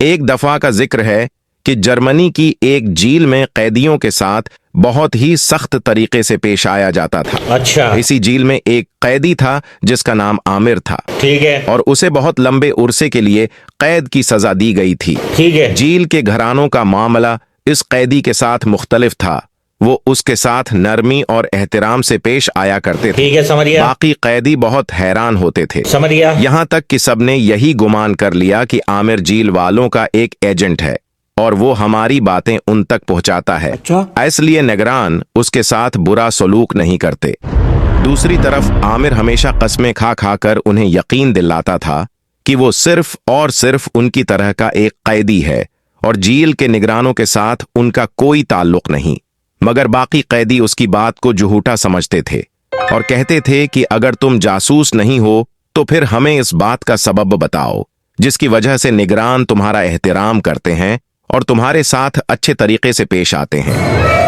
ایک دفعہ کا ذکر ہے کہ جرمنی کی ایک جیل میں قیدیوں کے ساتھ بہت ہی سخت طریقے سے پیش آیا جاتا تھا۔ اچھا، اسی جیل میں ایک قیدی تھا جس کا نام عامر تھا، ٹھیک ہے، اور اسے بہت لمبے عرصے کے لیے قید کی سزا دی گئی تھی۔ ٹھیک ہے، جیل کے گھرانوں کا معاملہ اس قیدی کے ساتھ مختلف تھا، وہ اس کے ساتھ نرمی اور احترام سے پیش آیا کرتے تھے۔ ٹھیک ہے، سمجھ گیا، باقی قیدی بہت حیران ہوتے تھے، سمجھ گیا، یہاں تک کہ سب نے یہی گمان کر لیا کہ عامر جیل والوں کا ایک ایجنٹ ہے اور وہ ہماری باتیں ان تک پہنچاتا ہے، اس لیے نگران اس کے ساتھ برا سلوک نہیں کرتے۔ دوسری طرف عامر ہمیشہ قسمیں کھا کھا کر انہیں یقین دلاتا تھا کہ وہ صرف اور صرف ان کی طرح کا ایک قیدی ہے اور جیل کے نگرانوں کے ساتھ ان کا کوئی تعلق نہیں، مگر باقی قیدی اس کی بات کو جھوٹا سمجھتے تھے اور کہتے تھے کہ اگر تم جاسوس نہیں ہو تو پھر ہمیں اس بات کا سبب بتاؤ جس کی وجہ سے نگران تمہارا احترام کرتے ہیں اور تمہارے ساتھ اچھے طریقے سے پیش آتے ہیں۔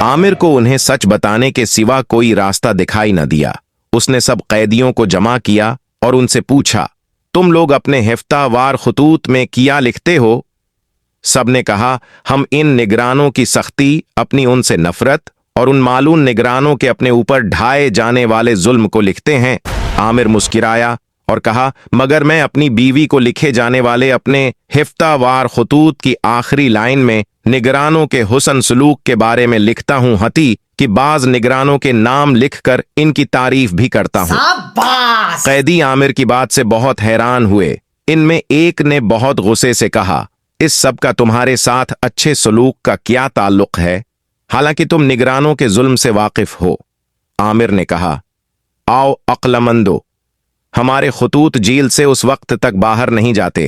عامر کو انہیں سچ بتانے کے سوا کوئی راستہ دکھائی نہ دیا۔ اس نے سب قیدیوں کو جمع کیا اور ان سے پوچھا، تم لوگ اپنے ہفتہ وار خطوط میں کیا لکھتے ہو؟ سب نے کہا، ہم ان نگرانوں کی سختی، اپنی ان سے نفرت اور ان معلوم نگرانوں کے اپنے اوپر ڈھائے جانے والے ظلم کو لکھتے ہیں۔ عامر مسکرایا اور کہا، مگر میں اپنی بیوی کو لکھے جانے والے اپنے ہفتہ وار خطوط کی آخری لائن میں نگرانوں کے حسن سلوک کے بارے میں لکھتا ہوں، حتی کہ بعض نگرانوں کے نام لکھ کر ان کی تعریف بھی کرتا ہوں۔ قیدی عامر کی بات سے بہت حیران ہوئے۔ ان میں ایک نے بہت غصے سے کہا، اس سب کا تمہارے ساتھ اچھے سلوک کا کیا تعلق ہے، حالانکہ تم نگرانوں کے ظلم سے واقف ہو؟ عامر نے کہا، آؤ عقل مندو، ہمارے خطوط جیل سے اس وقت تک باہر نہیں جاتے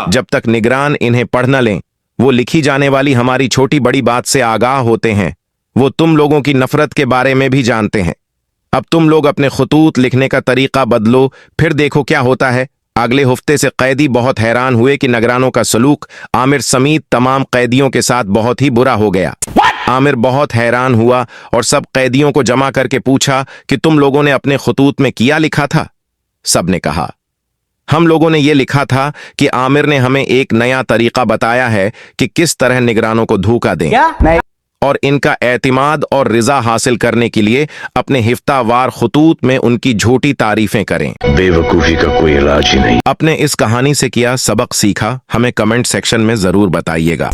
جب تک نگران انہیں پڑھ نہ لیں۔ وہ لکھی جانے والی ہماری چھوٹی بڑی بات سے آگاہ ہوتے ہیں، وہ تم لوگوں کی نفرت کے بارے میں بھی جانتے ہیں۔ اب تم لوگ اپنے خطوط لکھنے کا طریقہ بدلو، پھر دیکھو کیا ہوتا ہے۔ اگلے ہفتے سے قیدی بہت حیران ہوئے کہ نگرانوں کا سلوک عامر سمیت تمام قیدیوں کے ساتھ بہت ہی برا ہو گیا۔ عامر بہت حیران ہوا اور سب قیدیوں کو جمع کر کے پوچھا کہ تم لوگوں نے اپنے خطوط میں کیا لکھا تھا؟ سب نے کہا، ہم لوگوں نے یہ لکھا تھا کہ عامر نے ہمیں ایک نیا طریقہ بتایا ہے کہ کس طرح نگرانوں کو دھوکہ دیں اور ان کا اعتماد اور رضا حاصل کرنے کے لیے اپنے ہفتہ وار خطوط میں ان کی جھوٹی تعریفیں کریں۔ بے وقوفی کا کوئی علاج ہی نہیں۔ اپنے اس کہانی سے کیا سبق سیکھا، ہمیں کمنٹ سیکشن میں ضرور بتائیے گا۔